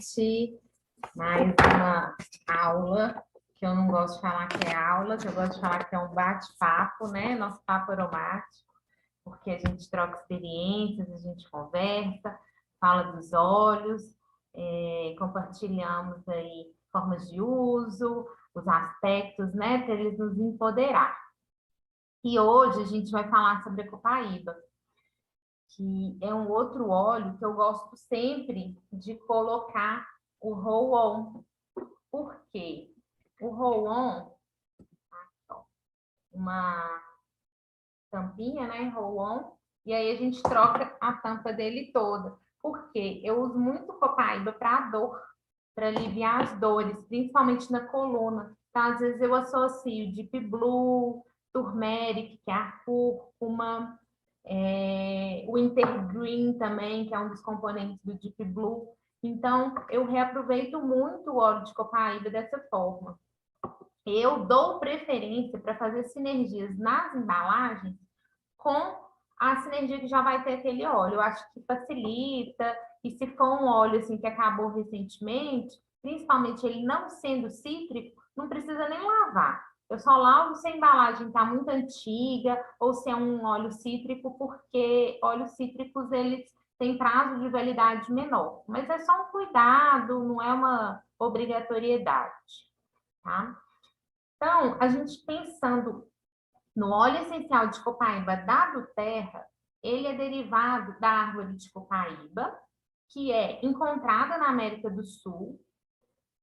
noite. Mais uma aula, que eu não gosto de falar que é aula, que eu gosto de falar que é um bate-papo, né? Nosso papo aromático, porque a gente troca experiências, a gente conversa, fala dos óleos, compartilhamos aí formas de uso, os aspectos, né? Para eles nos empoderar. E hoje a gente vai falar sobre a copaíba, que é um outro óleo que eu gosto sempre de colocar o roll-on. Por quê? O roll-on, uma tampinha, né, roll-on, e aí a gente troca a tampa dele toda. Por quê? Eu uso muito copaíba para dor, para aliviar as dores, principalmente na coluna. Então, às vezes eu associo Deep Blue, Turmeric, que é a cúrcuma, Wintergreen também, que é um dos componentes do Deep Blue. Então, eu reaproveito muito o óleo de copaíba dessa forma. Eu dou preferência para fazer sinergias nas embalagens com a sinergia que já vai ter aquele óleo. Eu acho que facilita, e se for um óleo assim que acabou recentemente, principalmente ele não sendo cítrico, não precisa nem lavar. Eu só lavo se a embalagem está muito antiga ou se é um óleo cítrico, porque óleos cítricos eles têm prazo de validade menor. Mas é só um cuidado, não é uma obrigatoriedade, tá? Então, a gente pensando no óleo essencial de copaíba da Duterra, ele é derivado da árvore de copaíba, que é encontrada na América do Sul,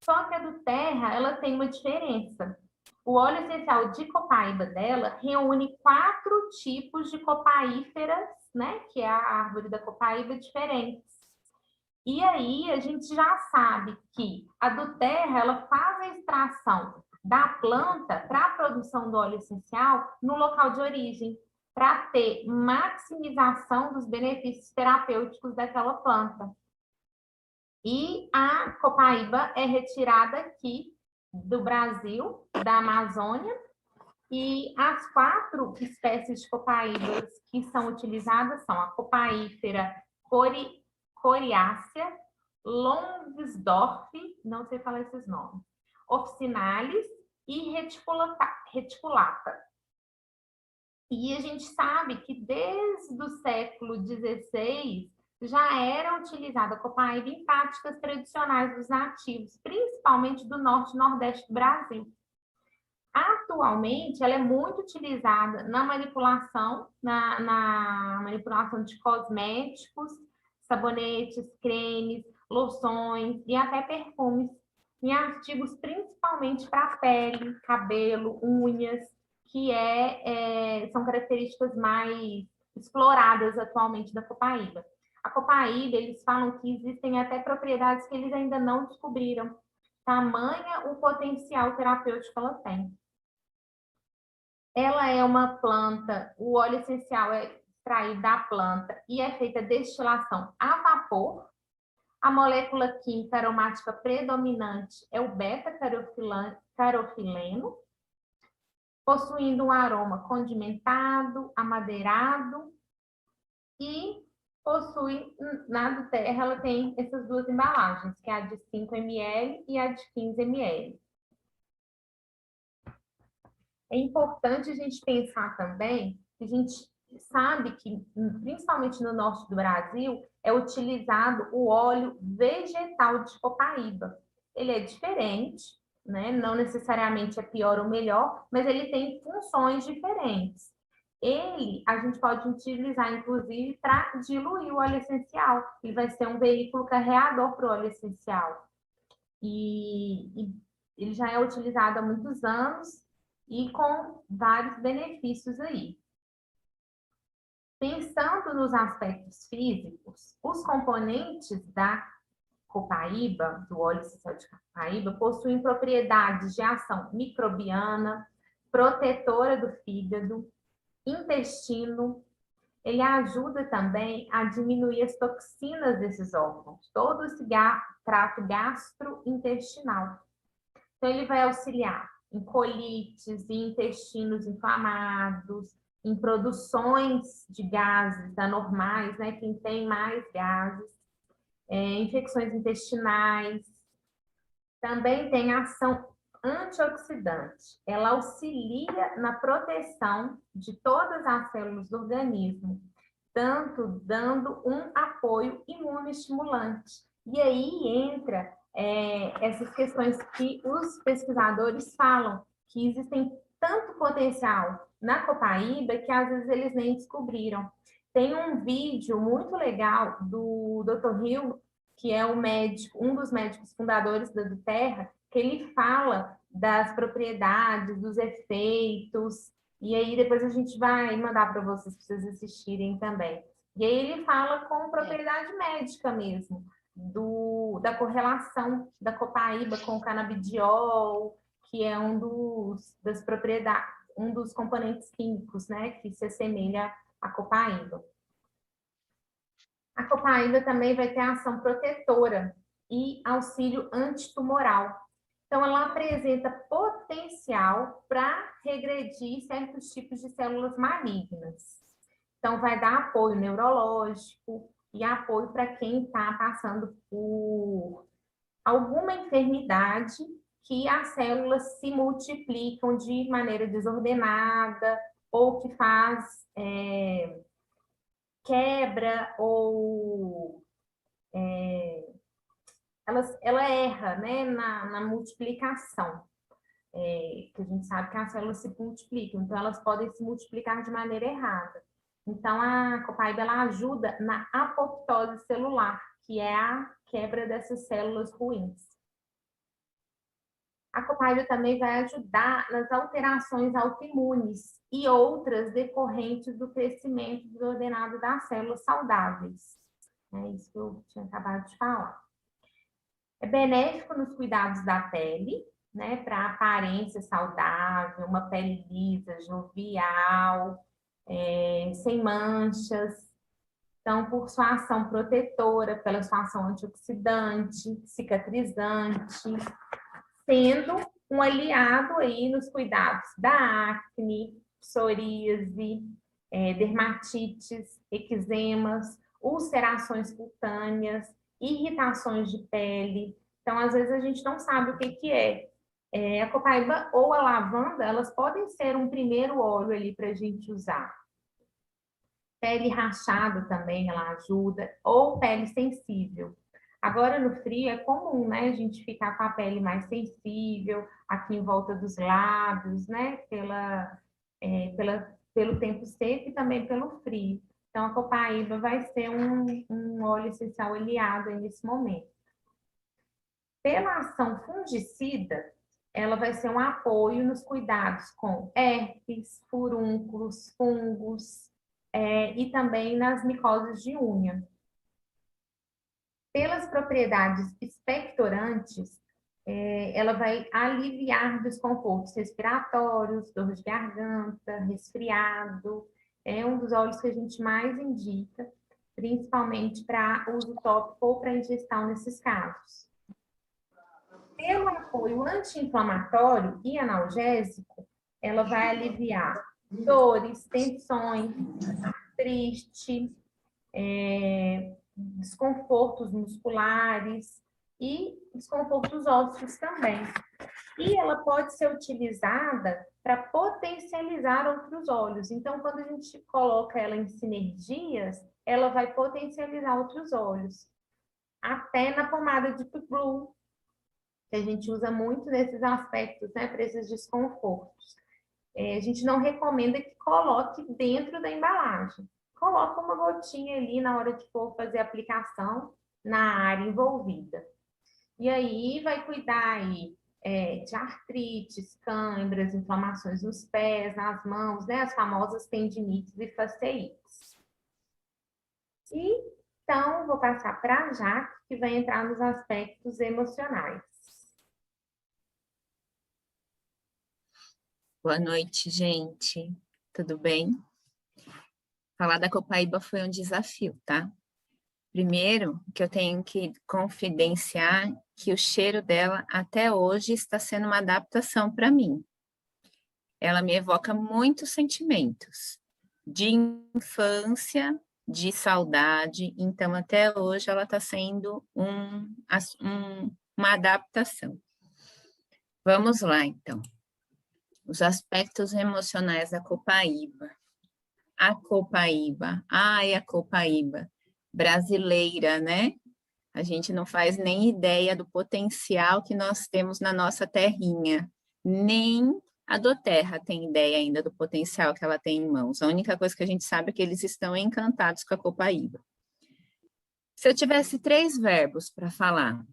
só que a Duterra, ela tem uma diferença. O óleo essencial de copaíba dela reúne 4 tipos de copaíferas, né, que é a árvore da copaíba, diferentes. E aí a gente já sabe que a Duterra, ela faz a extração da planta para a produção do óleo essencial no local de origem, para ter maximização dos benefícios terapêuticos daquela planta. E a copaíba é retirada aqui do Brasil, da Amazônia, e as 4 espécies de copaíbas que são utilizadas são a copaífera coriácea, Longsdorff, não sei falar esses nomes, officinalis e reticulata. E a gente sabe que desde o século XVI já era utilizada a copaíba em práticas tradicionais dos nativos, principalmente do norte e nordeste do Brasil. Atualmente, ela é muito utilizada na manipulação, na manipulação de cosméticos, sabonetes, cremes, loções e até perfumes, em artigos principalmente para pele, cabelo, unhas, que são características mais exploradas atualmente da copaíba. A copaíba, eles falam que existem até propriedades que eles ainda não descobriram, tamanha o potencial terapêutico que ela tem. Ela é uma planta, o óleo essencial é extraído da planta e é feita destilação a vapor. A molécula química aromática predominante é o beta-carofileno, possuindo um aroma condimentado, amadeirado, e possui, na Duterra, ela tem essas 2 embalagens, que é a de 5 ml e a de 15 ml. É importante a gente pensar também que a gente sabe que, principalmente no norte do Brasil, é utilizado o óleo vegetal de copaíba. Ele é diferente, né? Não necessariamente é pior ou melhor, mas ele tem funções diferentes. A gente pode utilizar, inclusive, para diluir o óleo essencial. Ele vai ser um veículo carreador para o óleo essencial. E ele já é utilizado há muitos anos, e com vários benefícios aí. Pensando nos aspectos físicos, os componentes da copaíba, do óleo essencial de copaíba, possuem propriedades de ação microbiana, protetora do fígado, intestino. Ele ajuda também a diminuir as toxinas desses órgãos, todo esse trato gastrointestinal. Então, ele vai auxiliar em colites, em intestinos inflamados, em produções de gases anormais, né? Quem tem mais gases, infecções intestinais. Também tem ação antioxidante. Ela auxilia na proteção de todas as células do organismo, tanto dando um apoio imunoestimulante. E aí entra essas questões que os pesquisadores falam, que existem tanto potencial na copaíba que às vezes eles nem descobriram. Tem um vídeo muito legal do Dr. Hill, que é um médico, um dos médicos fundadores da Terra, que ele fala das propriedades, dos efeitos, e aí depois a gente vai mandar para vocês assistirem também. E aí ele fala com propriedade médica mesmo, da correlação da copaíba com o canabidiol, que é das propriedades, um dos componentes químicos, né, que se assemelha à copaíba. A copaíba também vai ter ação protetora e auxílio antitumoral. Então, ela apresenta potencial para regredir certos tipos de células malignas. Então, vai dar apoio neurológico e apoio para quem está passando por alguma enfermidade que as células se multiplicam de maneira desordenada ou que faz quebra ou ela erra, né, na multiplicação. Que a gente sabe que as células se multiplicam, então elas podem se multiplicar de maneira errada. Então, a copaíba ela ajuda na apoptose celular, que é a quebra dessas células ruins. A copaíba também vai ajudar nas alterações autoimunes e outras decorrentes do crescimento desordenado das células saudáveis. É isso que eu tinha acabado de falar. É benéfico nos cuidados da pele, né, para aparência saudável, uma pele lisa, jovial, sem manchas. Então, por sua ação protetora, pela sua ação antioxidante, cicatrizante, sendo um aliado aí nos cuidados da acne, psoríase, dermatites, eczemas, ulcerações cutâneas, irritações de pele. Então, às vezes a gente não sabe o que é. A copaíba ou a lavanda, elas podem ser um primeiro óleo ali para a gente usar. Pele rachada também, ela ajuda, ou pele sensível. Agora, no frio, é comum, né, a gente ficar com a pele mais sensível, aqui em volta dos lábios, né, pelo tempo seco e também pelo frio. Então, a copaíba vai ser um óleo essencial aliado nesse momento. Pela ação fungicida, ela vai ser um apoio nos cuidados com herpes, furúnculos, fungos, e também nas micoses de unha. Pelas propriedades expectorantes, ela vai aliviar desconfortos respiratórios, dor de garganta, resfriado. É um dos óleos que a gente mais indica, principalmente para uso tópico ou para ingestão nesses casos. Pelo apoio anti-inflamatório e analgésico, ela vai aliviar dores, tensões, artrite, desconfortos musculares e desconfortos ósseos também. E ela pode ser utilizada para potencializar outros óleos. Então, quando a gente coloca ela em sinergias, ela vai potencializar outros óleos. Até na pomada de Blue, que a gente usa muito nesses aspectos, né, para esses desconfortos. A gente não recomenda que coloque dentro da embalagem. Coloca uma gotinha ali na hora que for fazer a aplicação na área envolvida. E aí vai cuidar aí, de artrites, câimbras, inflamações nos pés, nas mãos, né, as famosas tendinites e fasciites. E então, vou passar para a Jaque, que vai entrar nos aspectos emocionais. Boa noite, gente. Tudo bem? Falar da copaíba foi um desafio, tá? Primeiro, que eu tenho que confidenciar que o cheiro dela até hoje está sendo uma adaptação para mim. Ela me evoca muitos sentimentos de infância de saudade, então até hoje ela está sendo uma adaptação. Vamos lá, então. Os aspectos emocionais da copaíba. A copaíba, a copaíba brasileira, né? A gente não faz nem ideia do potencial que nós temos na nossa terrinha, nem a doTERRA tem ideia ainda do potencial que ela tem em mãos. A única coisa que a gente sabe é que eles estão encantados com a copaíba. Se eu tivesse 3 verbos para falar: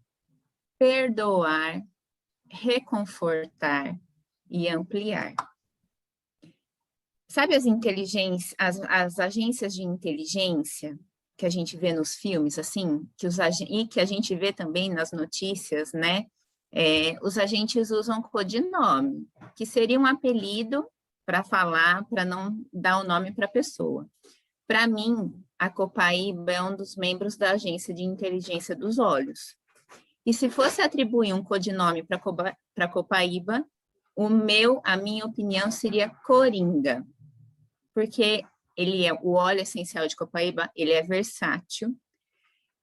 perdoar, reconfortar e ampliar. Sabe as agências de inteligência que a gente vê nos filmes, assim, e que a gente vê também nas notícias, né? Os agentes usam codinome, que seria um apelido para falar, para não dar o nome para a pessoa. Para mim, a copaíba é um dos membros da agência de inteligência dos olhos. E se fosse atribuir um codinome para a copaíba, a minha opinião seria coringa, porque o óleo essencial de copaíba, ele é versátil,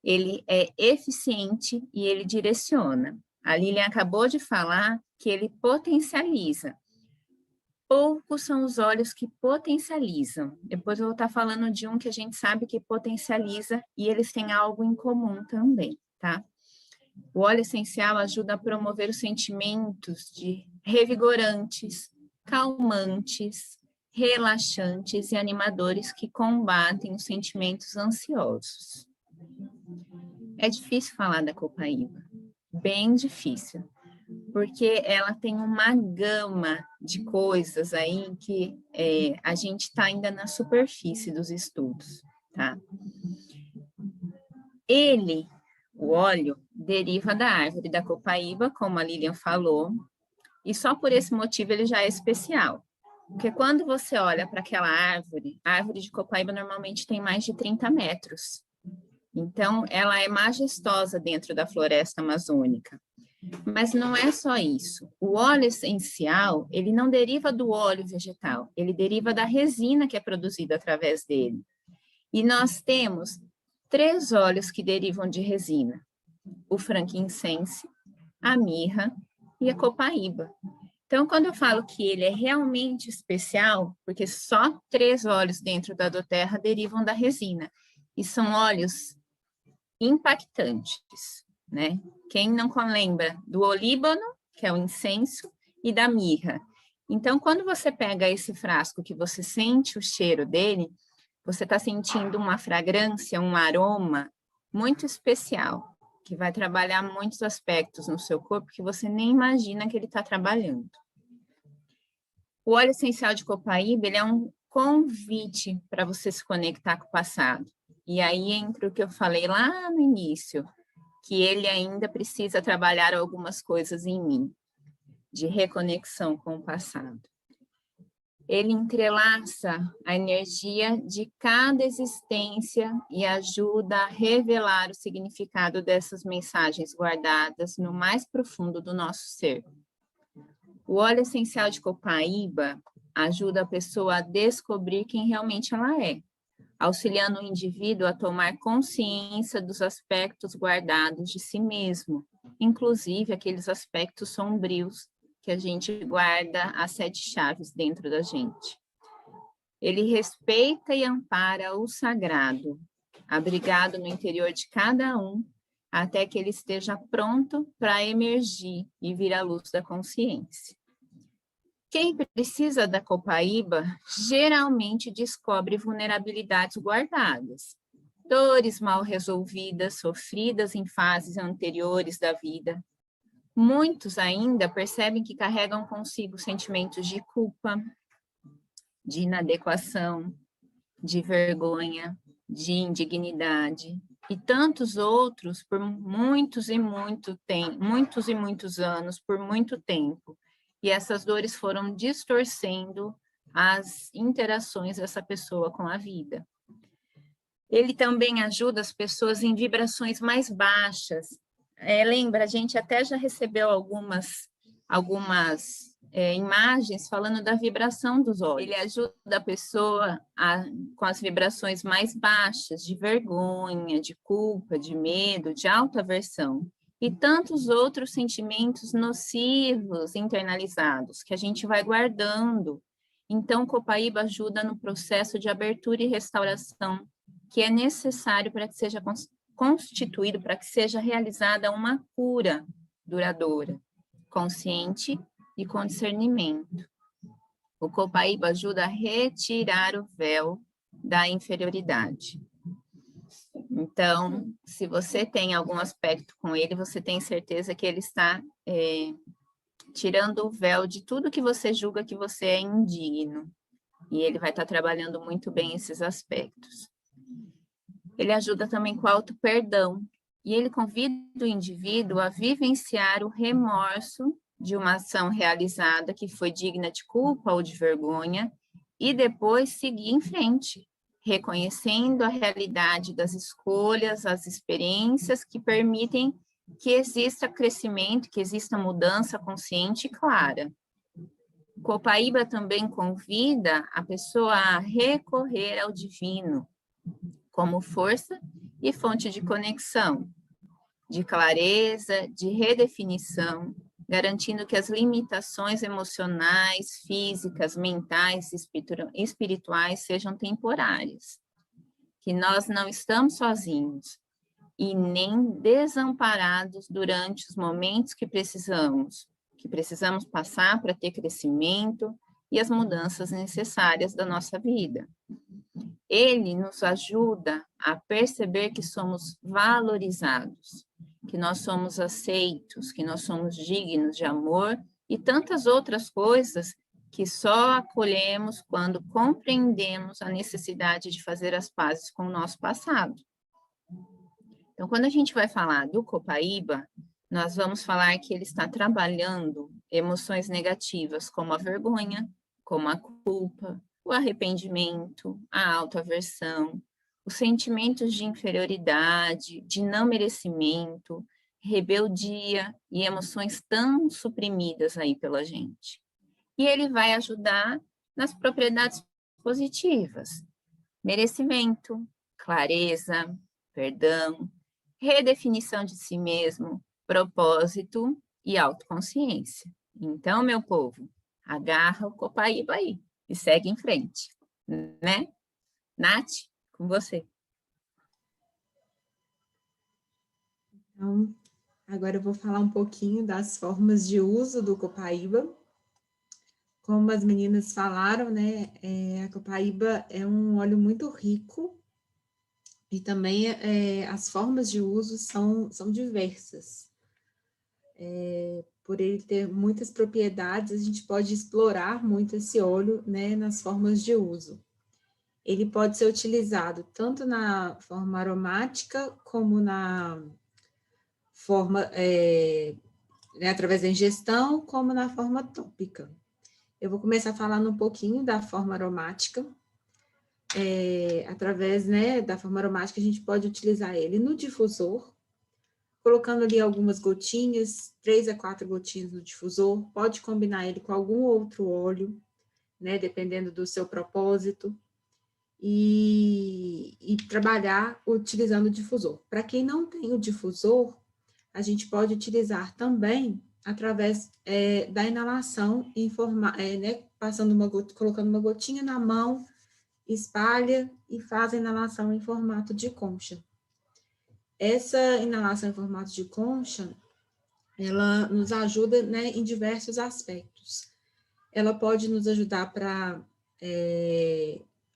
ele é eficiente e ele direciona. A Lilian acabou de falar que ele potencializa. Poucos são os óleos que potencializam. Depois eu vou estar falando de um que a gente sabe que potencializa e eles têm algo em comum também, tá? O óleo essencial ajuda a promover os sentimentos de revigorantes, calmantes, relaxantes e animadores que combatem os sentimentos ansiosos. É difícil falar da copaíba, bem difícil, porque ela tem uma gama de coisas aí que a gente está ainda na superfície dos estudos, tá? O óleo, deriva da árvore da copaíba, como a Lilian falou, e só por esse motivo ele já é especial. Porque quando você olha para aquela árvore, a árvore de copaíba normalmente tem mais de 30 metros. Então, ela é majestosa dentro da floresta amazônica. Mas não é só isso. O óleo essencial, ele não deriva do óleo vegetal, ele deriva da resina que é produzida através dele. E nós temos 3 óleos que derivam de resina: o frankincense, a mirra e a copaíba. Então, quando eu falo que ele é realmente especial, porque só 3 óleos dentro da doTERRA derivam da resina, e são óleos impactantes, né? Quem não lembra do olíbano, que é o incenso, e da mirra. Então, quando você pega esse frasco que você sente o cheiro dele, você está sentindo uma fragrância, um aroma muito especial, que vai trabalhar muitos aspectos no seu corpo que você nem imagina que ele está trabalhando. O óleo essencial de copaíba, ele é um convite para você se conectar com o passado. E aí entra o que eu falei lá no início, que ele ainda precisa trabalhar algumas coisas em mim, de reconexão com o passado. Ele entrelaça a energia de cada existência e ajuda a revelar o significado dessas mensagens guardadas no mais profundo do nosso ser. O óleo essencial de copaíba ajuda a pessoa a descobrir quem realmente ela é, auxiliando o indivíduo a tomar consciência dos aspectos guardados de si mesmo, inclusive aqueles aspectos sombrios que a gente guarda as 7 chaves dentro da gente. Ele respeita e ampara o sagrado, abrigado no interior de cada um, até que ele esteja pronto para emergir e vir à luz da consciência. Quem precisa da copaíba geralmente descobre vulnerabilidades guardadas, dores mal resolvidas, sofridas em fases anteriores da vida. Muitos ainda percebem que carregam consigo sentimentos de culpa, de inadequação, de vergonha, de indignidade, e tantos outros por muitos e muitos anos, por muito tempo. E essas dores foram distorcendo as interações dessa pessoa com a vida. Ele também ajuda as pessoas em vibrações mais baixas. Lembra, a gente até já recebeu algumas algumas imagens falando da vibração dos olhos. Ele ajuda a pessoa com as vibrações mais baixas, de vergonha, de culpa, de medo, de autoaversão. E tantos outros sentimentos nocivos internalizados que a gente vai guardando. Então, o Copaíba ajuda no processo de abertura e restauração, que é necessário para que seja constituído, para que seja realizada uma cura duradoura, consciente e com discernimento. O Copaíba ajuda a retirar o véu da inferioridade. Então, se você tem algum aspecto com ele, você tem certeza que ele está tirando o véu de tudo que você julga que você é indigno. E ele vai estar trabalhando muito bem esses aspectos. Ele ajuda também com o auto-perdão. E ele convida o indivíduo a vivenciar o remorso de uma ação realizada que foi digna de culpa ou de vergonha e depois seguir em frente, reconhecendo a realidade das escolhas, as experiências que permitem que exista crescimento, que exista mudança consciente e clara. Copaíba também convida a pessoa a recorrer ao divino como força e fonte de conexão, de clareza, de redefinição, garantindo que as limitações emocionais, físicas, mentais, espirituais sejam temporárias, que nós não estamos sozinhos e nem desamparados durante os momentos que precisamos passar para ter crescimento e as mudanças necessárias da nossa vida. Ele nos ajuda a perceber que somos valorizados, que nós somos aceitos, que nós somos dignos de amor e tantas outras coisas que só acolhemos quando compreendemos a necessidade de fazer as pazes com o nosso passado. Então, quando a gente vai falar do Copaíba, nós vamos falar que ele está trabalhando emoções negativas, como a vergonha, como a culpa, o arrependimento, a autoaversão, os sentimentos de inferioridade, de não merecimento, rebeldia e emoções tão suprimidas aí pela gente. E ele vai ajudar nas propriedades positivas: merecimento, clareza, perdão, redefinição de si mesmo, propósito e autoconsciência. Então, meu povo, agarra o Copaíba aí e segue em frente, né? Nath, com você. Então, agora eu vou falar um pouquinho das formas de uso do Copaíba. Como as meninas falaram, né, a Copaíba é um óleo muito rico e também as formas de uso são diversas. Por ele ter muitas propriedades, a gente pode explorar muito esse óleo, né, nas formas de uso. Ele pode ser utilizado tanto na forma aromática, como na forma, né, através da ingestão, como na forma tópica. Eu vou começar falando um pouquinho da forma aromática. Através, né, da forma aromática, a gente pode utilizar ele no difusor, colocando ali algumas gotinhas, 3 a 4 gotinhas no difusor, pode combinar ele com algum outro óleo, né, dependendo do seu propósito, e trabalhar utilizando o difusor. Para quem não tem o difusor, a gente pode utilizar também através da inalação, né, colocando uma gotinha na mão, espalha e faz a inalação em formato de concha. Essa inalação em formato de concha, ela nos ajuda, né, em diversos aspectos. Ela pode nos ajudar para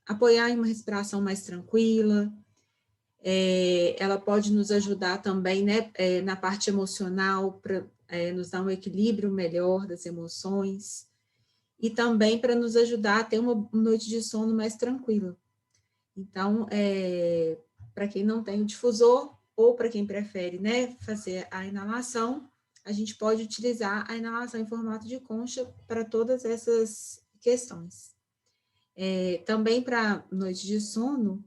apoiar em uma respiração mais tranquila, ela pode nos ajudar também, né, na parte emocional, para nos dar um equilíbrio melhor das emoções, e também para nos ajudar a ter uma noite de sono mais tranquila. Então, para quem não tem o difusor, ou para quem prefere, né, fazer a inalação, a gente pode utilizar a inalação em formato de concha para todas essas questões. Também para noite de sono,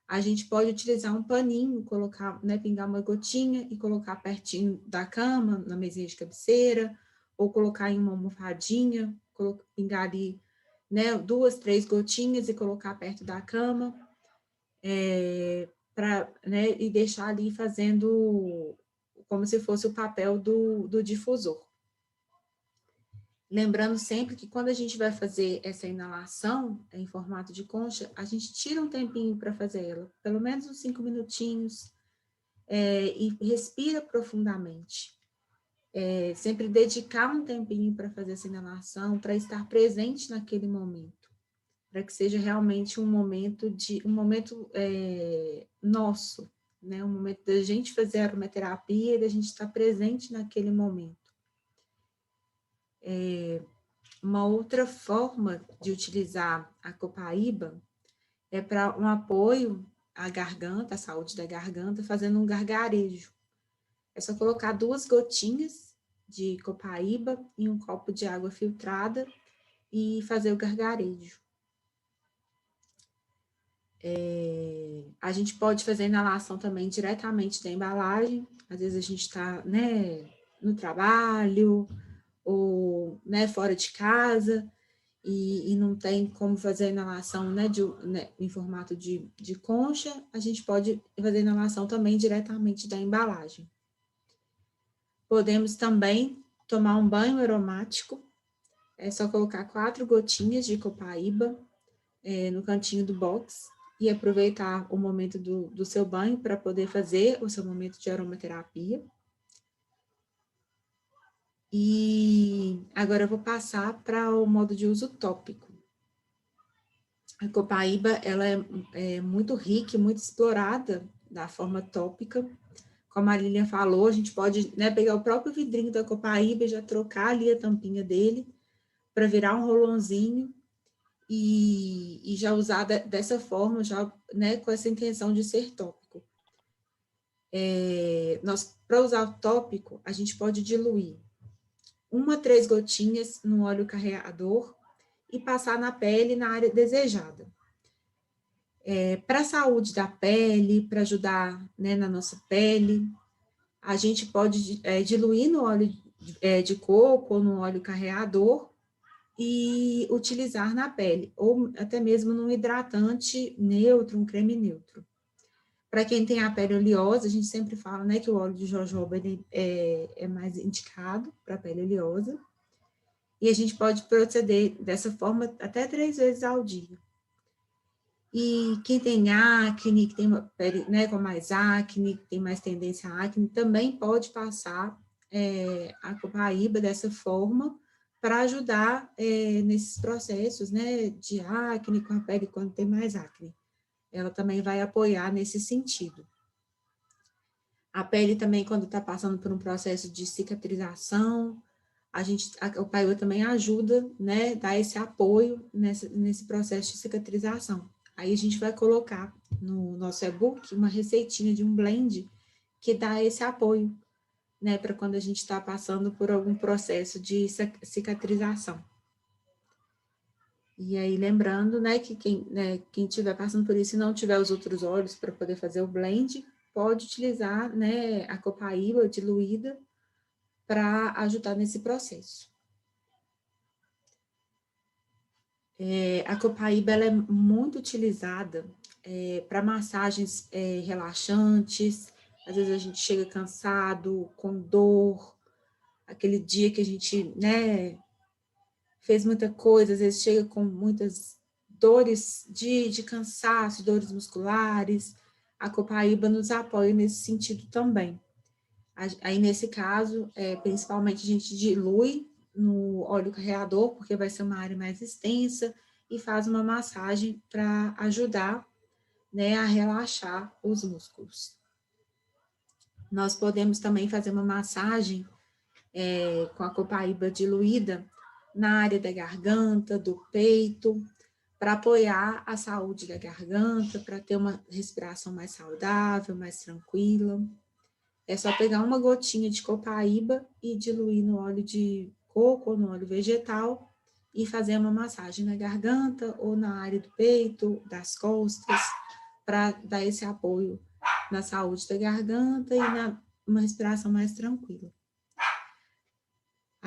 a gente pode utilizar um paninho, colocar, né, pingar uma gotinha e colocar pertinho da cama, na mesinha de cabeceira, ou colocar em uma almofadinha, pingar ali, né, 2, 3 gotinhas e colocar perto da cama, né, e deixar ali fazendo como se fosse o papel do difusor. Lembrando sempre que quando a gente vai fazer essa inalação em formato de concha, a gente tira um tempinho para fazer ela, pelo menos uns 5 minutinhos, e respira profundamente. Sempre dedicar um tempinho para fazer essa inalação, para estar presente naquele momento, para que seja realmente um momento nosso, né? Um momento da gente fazer a aromaterapia e da gente estar presente naquele momento. Uma outra forma de utilizar a copaíba é para um apoio à garganta, à saúde da garganta, fazendo um gargarejo. É só colocar 2 gotinhas de copaíba em um copo de água filtrada e fazer o gargarejo. A gente pode fazer a inalação também diretamente da embalagem. Às vezes a gente está, né, no trabalho ou, né, fora de casa e não tem como fazer a inalação, né, em formato de concha. A gente pode fazer a inalação também diretamente da embalagem. Podemos também tomar um banho aromático. É só colocar 4 gotinhas de copaíba no cantinho do box e aproveitar o momento do seu banho para poder fazer o seu momento de aromaterapia. E agora eu vou passar para o modo de uso tópico. A copaíba, ela é muito rica e muito explorada da forma tópica. Como a Lilian falou, a gente pode, né, pegar o próprio vidrinho da copaíba e já trocar ali a tampinha dele para virar um rolãozinho e já usar dessa forma, já, né, com essa intenção de ser tópico. Para usar o tópico, a gente pode diluir 1 a 3 gotinhas no óleo carreador e passar na pele na área desejada. Para a saúde da pele, para ajudar, né, na nossa pele, a gente pode diluir no óleo de coco ou no óleo carreador e utilizar na pele, ou até mesmo num hidratante neutro, um creme neutro. Para quem tem a pele oleosa, a gente sempre fala, né, que o óleo de jojoba ele é mais indicado para a pele oleosa, e a gente pode proceder dessa forma até 3 vezes ao dia. E quem tem acne, que tem uma pele, né, com mais acne, que tem mais tendência a acne, também pode passar a copaíba dessa forma para ajudar nesses processos, né, de acne com a pele quando tem mais acne. Ela também vai apoiar nesse sentido. A pele também, quando está passando por um processo de cicatrização, a copaíba também ajuda, né, dar esse apoio nesse processo de cicatrização. Aí a gente vai colocar no nosso e-book uma receitinha de um blend que dá esse apoio, né, para quando a gente está passando por algum processo de cicatrização. E aí, lembrando, né, que quem estiver passando por isso e não tiver os outros óleos para poder fazer o blend, pode utilizar, né, a copaíba diluída para ajudar nesse processo. A copaíba ela é muito utilizada para massagens relaxantes. Às vezes a gente chega cansado, com dor, aquele dia que a gente, né, fez muita coisa, às vezes chega com muitas dores de cansaço, dores musculares. A copaíba nos apoia nesse sentido também. Aí, nesse caso, principalmente a gente dilui no óleo carreador, porque vai ser uma área mais extensa, e faz uma massagem para ajudar, né, a relaxar os músculos. Nós podemos também fazer uma massagem com a copaíba diluída na área da garganta, do peito, para apoiar a saúde da garganta, para ter uma respiração mais saudável, mais tranquila. É só pegar uma gotinha de copaíba e diluir no óleo de coco ou no óleo vegetal e fazer uma massagem na garganta ou na área do peito, das costas, para dar esse apoio na saúde da garganta e uma respiração mais tranquila.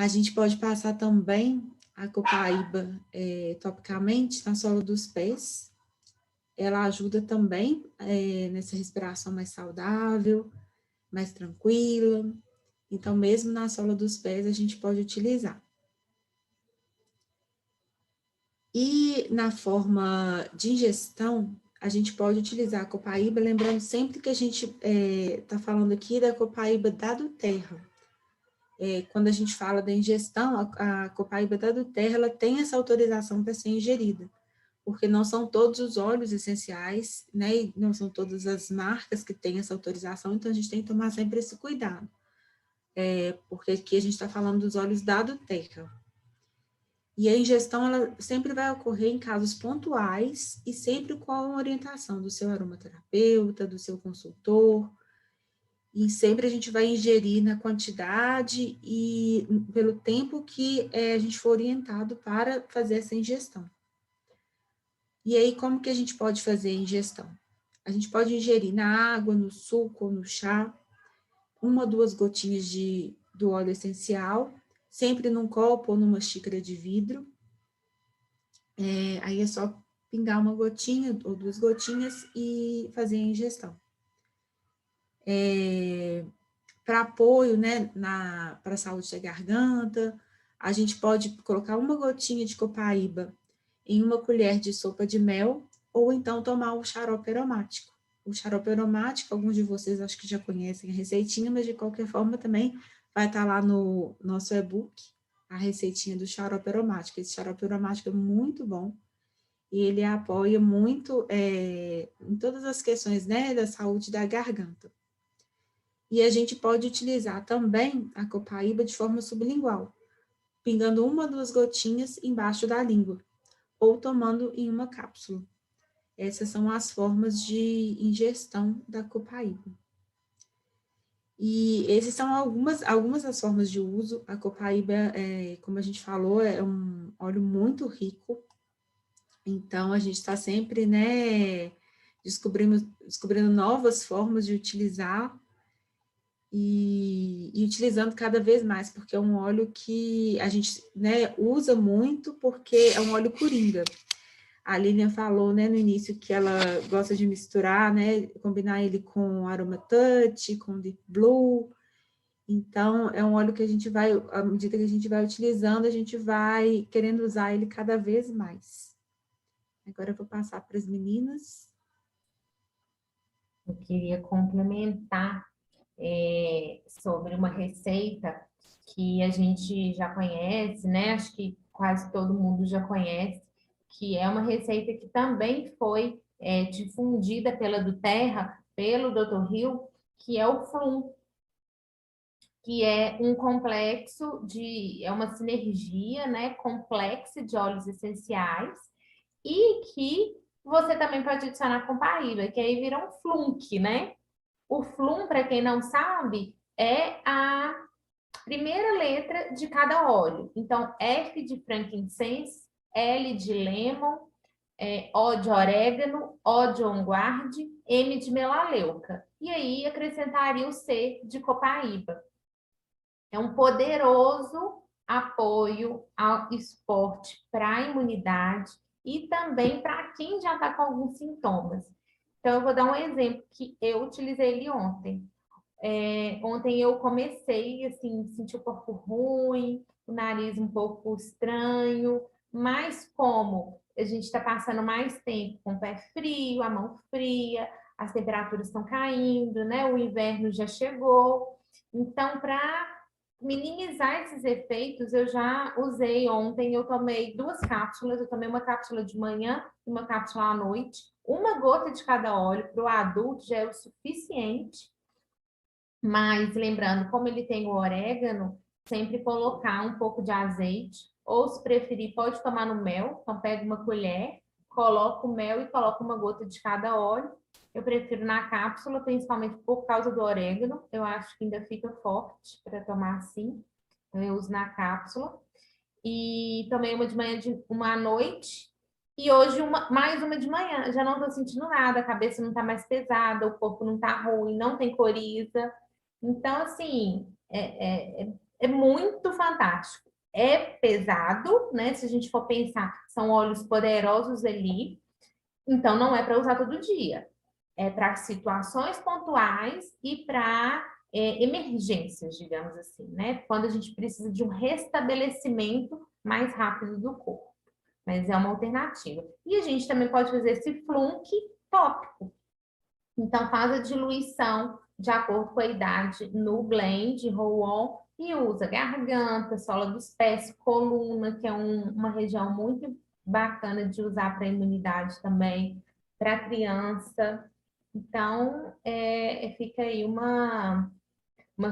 A gente pode passar também a copaíba topicamente na sola dos pés. Ela ajuda também nessa respiração mais saudável, mais tranquila. Então, mesmo na sola dos pés, a gente pode utilizar. E na forma de ingestão, a gente pode utilizar a copaíba, lembrando sempre que a gente está falando aqui da copaíba da Doterra. Quando a gente fala da ingestão, a copaíba da Doterra, ela tem essa autorização para ser ingerida, porque não são todos os óleos essenciais, né, e não são todas as marcas que têm essa autorização, então a gente tem que tomar sempre esse cuidado, porque aqui a gente está falando dos óleos da Doterra. E a ingestão, ela sempre vai ocorrer em casos pontuais e sempre com a orientação do seu aromaterapeuta, do seu consultor, e sempre a gente vai ingerir na quantidade e pelo tempo que a gente for orientado para fazer essa ingestão. E aí, como que a gente pode fazer a ingestão? A gente pode ingerir na água, no suco ou no chá, 1 ou 2 gotinhas do óleo essencial, sempre num copo ou numa xícara de vidro. Aí é só pingar 1 gotinha ou 2 gotinhas e fazer a ingestão. Para apoio, né, para a saúde da garganta, a gente pode colocar 1 gotinha de copaíba em 1 colher de sopa de mel, ou então tomar o xarope aromático. O xarope aromático, alguns de vocês acho que já conhecem a receitinha, mas de qualquer forma também vai estar lá no nosso e-book, a receitinha do xarope aromático. Esse xarope aromático é muito bom, e ele apoia muito em todas as questões, né, da saúde da garganta. E a gente pode utilizar também a copaíba de forma sublingual, pingando 1 ou 2 gotinhas embaixo da língua, ou tomando em 1 cápsula. Essas são as formas de ingestão da copaíba. E essas são algumas das formas de uso. A copaíba, como a gente falou, é um óleo muito rico. Então, a gente está sempre, né, descobrindo novas formas de utilizar e utilizando cada vez mais, porque é um óleo que a gente, né, usa muito porque é um óleo coringa. A Lilian falou, né, no início que ela gosta de misturar, né, combinar ele com Aroma Touch, com Deep Blue. Então, é um óleo que a gente vai, à medida que a gente vai utilizando, a gente vai querendo usar ele cada vez mais. Agora eu vou passar para as meninas. Eu queria complementar sobre uma receita que a gente já conhece, né? Acho que quase todo mundo já conhece, que é uma receita que também foi difundida pela Doterra, pelo Dr. Hill, que é o Flum, que é um complexo é uma sinergia, né, complexa de óleos essenciais, e que você também pode adicionar copaíba, que aí vira um flunk, né? O flum, para quem não sabe, é a primeira letra de cada óleo. Então, F de frankincense, L de lemon, O de orégano, O de onguarde, M de melaleuca. E aí acrescentaria o C de copaíba. É um poderoso apoio ao esporte para a imunidade e também para quem já está com alguns sintomas. Então, eu vou dar um exemplo que eu utilizei ele ontem. Ontem eu comecei, assim, sentir o corpo ruim, o nariz um pouco estranho, mas como a gente está passando mais tempo com o pé frio, a mão fria, as temperaturas estão caindo, né? O inverno já chegou. Então, para minimizar esses efeitos, eu já usei ontem, eu tomei 2 cápsulas, eu tomei uma cápsula de manhã e uma cápsula à noite, 1 gota de cada óleo, para o adulto já é o suficiente, mas lembrando, como ele tem o orégano, sempre colocar um pouco de azeite, ou se preferir, pode tomar no mel, então pega uma colher, coloca o mel e coloca 1 gota de cada óleo. Eu prefiro na cápsula, principalmente por causa do orégano. Eu acho que ainda fica forte para tomar assim. Então, eu uso na cápsula. E tomei uma de manhã, uma à noite. E hoje mais uma de manhã. Já não estou sentindo nada, a cabeça não está mais pesada, o corpo não está ruim, não tem coriza. Então, assim, é muito fantástico. É pesado, né? Se a gente for pensar, são óleos poderosos ali, então não é para usar todo dia. É para situações pontuais e para emergências, digamos assim, né? Quando a gente precisa de um restabelecimento mais rápido do corpo. Mas é uma alternativa. E a gente também pode fazer esse flunk tópico. Então, faz a diluição de acordo com a idade no blend, roll-on, e usa garganta, sola dos pés, coluna, que é uma região muito bacana de usar para imunidade também, para criança. Então, fica aí uma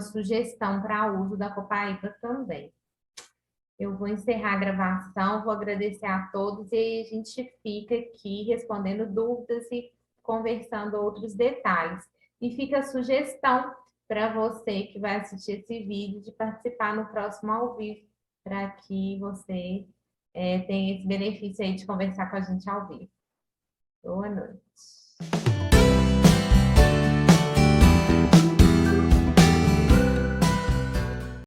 sugestão para uso da copaíba também. Eu vou encerrar a gravação, vou agradecer a todos e a gente fica aqui respondendo dúvidas e conversando outros detalhes. E fica a sugestão para você que vai assistir esse vídeo de participar no próximo ao vivo, para que você tenha esse benefício aí de conversar com a gente ao vivo. Boa noite.